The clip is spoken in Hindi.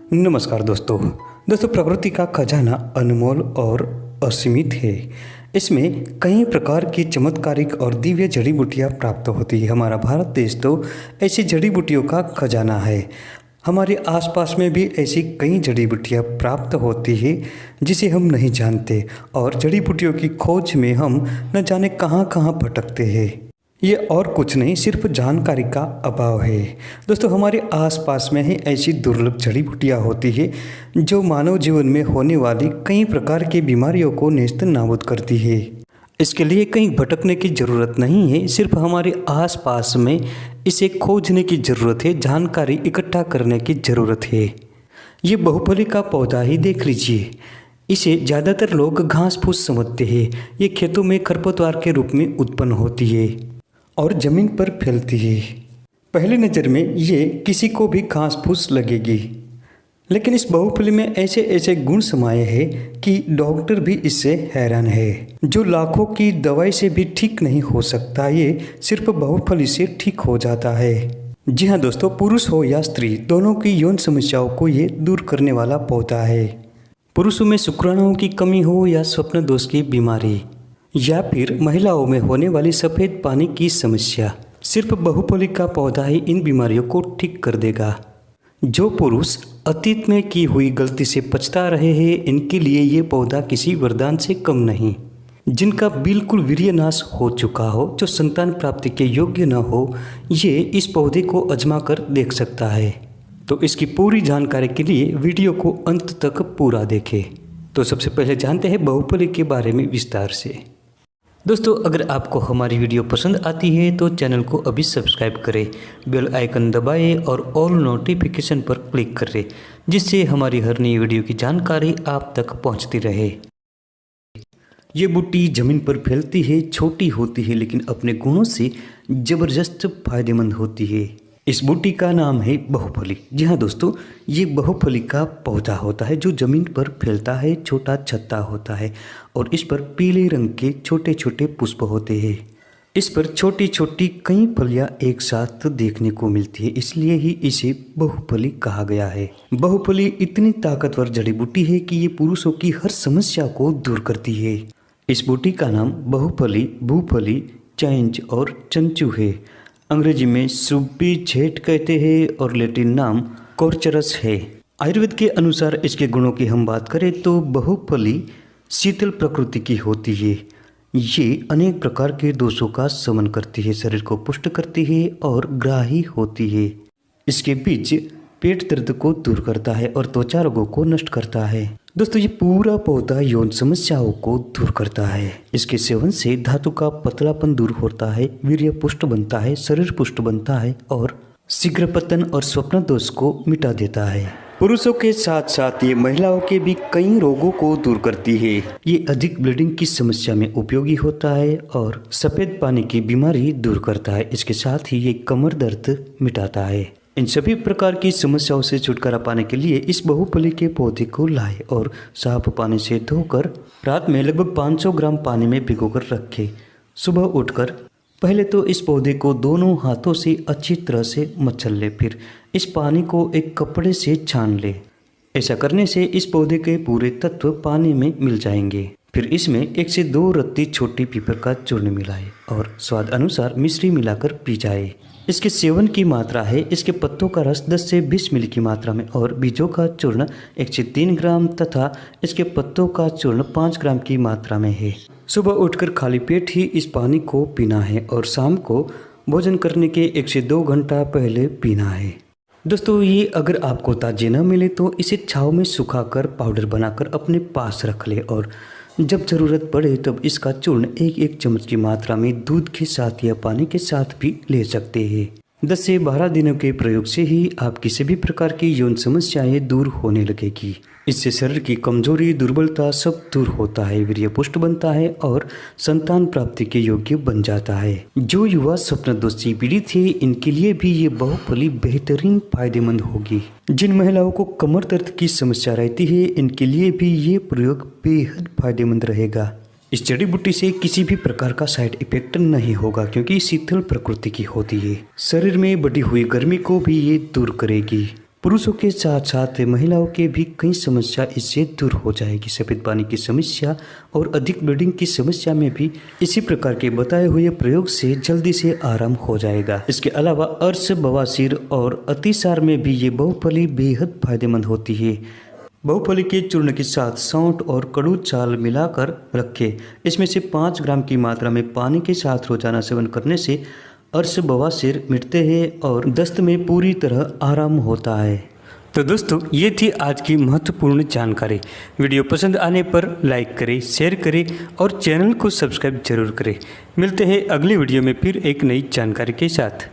नमस्कार दोस्तों प्रकृति का खजाना अनमोल और असीमित है। इसमें कई प्रकार की चमत्कारिक और दिव्य जड़ी बूटियाँ प्राप्त होती है। हमारा भारत देश तो ऐसी जड़ी बूटियों का खजाना है। हमारे आसपास में भी ऐसी कई जड़ी बूटियाँ प्राप्त होती है जिसे हम नहीं जानते, और जड़ी बूटियों की खोज में हम न जाने कहाँ कहाँ भटकते हैं। ये और कुछ नहीं, सिर्फ जानकारी का अभाव है। दोस्तों, हमारे आसपास में ही ऐसी दुर्लभ जड़ी बूटियाँ होती है जो मानव जीवन में होने वाली कई प्रकार की बीमारियों को नेस्त नाबूद करती है। इसके लिए कहीं भटकने की ज़रूरत नहीं है, सिर्फ हमारे आसपास में इसे खोजने की ज़रूरत है, जानकारी इकट्ठा करने की ज़रूरत है। ये बहुफली का पौधा ही देख लीजिए। इसे ज़्यादातर लोग घास फूस समझते हैं। ये खेतों में खरपतवार के रूप में उत्पन्न होती है और ज़मीन पर फैलती है। पहली नज़र में ये किसी को भी घास फूस लगेगी, लेकिन इस बहुफली में ऐसे ऐसे गुण समाये हैं कि डॉक्टर भी इससे हैरान है। जो लाखों की दवाई से भी ठीक नहीं हो सकता, ये सिर्फ बहुफली से ठीक हो जाता है। जी हाँ दोस्तों, पुरुष हो या स्त्री, दोनों की यौन समस्याओं को ये दूर करने वाला पौधा है। पुरुषों में शुक्राणुओं की कमी हो या स्वप्न दोष की बीमारी, या फिर महिलाओं में होने वाली सफ़ेद पानी की समस्या, सिर्फ बहुफली का पौधा ही इन बीमारियों को ठीक कर देगा। जो पुरुष अतीत में की हुई गलती से पछता रहे हैं, इनके लिए ये पौधा किसी वरदान से कम नहीं। जिनका बिल्कुल वीर्यनाश हो चुका हो, जो संतान प्राप्ति के योग्य न हो, ये इस पौधे को आजमा कर देख सकता है। तो इसकी पूरी जानकारी के लिए वीडियो को अंत तक पूरा देखें। तो सबसे पहले जानते हैं बहुफली के बारे में विस्तार से। दोस्तों, अगर आपको हमारी वीडियो पसंद आती है तो चैनल को अभी सब्सक्राइब करें, बेल आइकन दबाएं और ऑल नोटिफिकेशन पर क्लिक करें, जिससे हमारी हर नई वीडियो की जानकारी आप तक पहुंचती रहे। ये बूटी ज़मीन पर फैलती है, छोटी होती है, लेकिन अपने गुणों से ज़बरदस्त फायदेमंद होती है। इस बूटी का नाम है बहुफली। जी हाँ दोस्तों, ये बहुफली का पौधा होता है जो ज़मीन पर फैलता है, छोटा छत्ता होता है और इस पर पीले रंग के छोटे छोटे पुष्प होते हैं। इस पर छोटी छोटी कई फलियां एक साथ देखने को मिलती है, इसलिए ही इसे बहुफली कहा गया है। बहुफली इतनी ताकतवर जड़ी बूटी है कि ये पुरुषों की हर समस्या को दूर करती है। इस बूटी का नाम बहुफली, भूफली, चैंच और चंचू है। अंग्रेजी में सुब्बी झेट कहते हैं और लैटिन नाम कोर्चरस है। आयुर्वेद के अनुसार इसके गुणों की हम बात करें तो बहुफली शीतल प्रकृति की होती है। ये अनेक प्रकार के दोषों का शमन करती है, शरीर को पुष्ट करती है और ग्राही होती है। इसके बीज पेट दर्द को दूर करता है और त्वचा रोगों को नष्ट करता है। दोस्तों, ये पूरा पौधा यौन समस्याओं को दूर करता है। इसके सेवन से धातु का पतलापन दूर होता है, वीर्य पुष्ट बनता है, शरीर पुष्ट बनता है और शीघ्र पतन और स्वप्न दोष को मिटा देता है। पुरुषों के साथ साथ ये महिलाओं के भी कई रोगों को दूर करती है। ये अधिक ब्लीडिंग की समस्या में उपयोगी होता है और सफ़ेद पानी की बीमारी दूर करता है। इसके साथ ही ये कमर दर्द मिटाता है। इन सभी प्रकार की समस्याओं से छुटकारा पाने के लिए इस बहुफली के पौधे को लाएं और साफ पानी से धोकर रात में लगभग 500 ग्राम पानी में भिगोकर रखें। सुबह उठकर पहले तो इस पौधे को दोनों हाथों से अच्छी तरह से मचल ले, फिर इस पानी को एक कपड़े से छान ले। ऐसा करने से इस पौधे के पूरे तत्व पानी में मिल जाएंगे। फिर इसमें 1 से 2 रत्ती छोटी पीपर का चूर्ण मिलाएं और स्वाद अनुसार मिश्री मिलाकर पी जाए। इसके सेवन की मात्रा है, इसके पत्तों का रस 10 से 20 मिली की मात्रा में और बीजों का चूर्ण 1 से 3 ग्राम तथा इसके पत्तों का चूर्ण 5 ग्राम की मात्रा में है। सुबह उठकर खाली पेट ही इस पानी को पीना है और शाम को भोजन करने के 1 से 2 घंटा पहले पीना है। दोस्तों, ये अगर आपको ताजे न मिले तो इसे छाँव में सुखाकर पाउडर बनाकर अपने पास रख ले और जब ज़रूरत पड़े तब इसका चूर्ण 1-1 चम्मच की मात्रा में दूध के साथ या पानी के साथ भी ले सकते हैं। 10 से 12 दिनों के प्रयोग से ही आपकी सभी प्रकार की यौन समस्याएं दूर होने लगेगी। इससे शरीर की कमजोरी, दुर्बलता सब दूर होता है, वीर्य पुष्ट बनता है और संतान प्राप्ति के योग्य बन जाता है। जो युवा स्वप्न दोष से पीड़ित है, इनके लिए भी ये बहुफली बेहतरीन फायदेमंद होगी। जिन महिलाओं को कमर दर्द की समस्या रहती है, इनके लिए भी ये प्रयोग बेहद फायदेमंद रहेगा। इस जड़ी बूटी से किसी भी प्रकार का साइड इफेक्ट नहीं होगा क्योंकि शीतल प्रकृति की होती है। शरीर में बढ़ी हुई गर्मी को भी ये दूर करेगी। पुरुषों के साथ साथ महिलाओं के भी कई समस्या इससे दूर हो जाएगी। सफ़ेद पानी की समस्या और अधिक ब्लीडिंग की समस्या में भी इसी प्रकार के बताए हुए प्रयोग से जल्दी से आराम हो जाएगा। इसके अलावा अर्श, बवासीर और अतिसार में भी ये बहुफली बेहद फायदेमंद होती है। बहुफली के चूर्ण के साथ सौंठ और कड़ू चाल मिलाकर रखें। इसमें से 5 ग्राम की मात्रा में पानी के साथ रोजाना सेवन करने से अर्श, बवासीर मिटते हैं और दस्त में पूरी तरह आराम होता है। तो दोस्तों, ये थी आज की महत्वपूर्ण जानकारी। वीडियो पसंद आने पर लाइक करें, शेयर करें और चैनल को सब्सक्राइब जरूर करें। मिलते हैं अगली वीडियो में फिर एक नई जानकारी के साथ।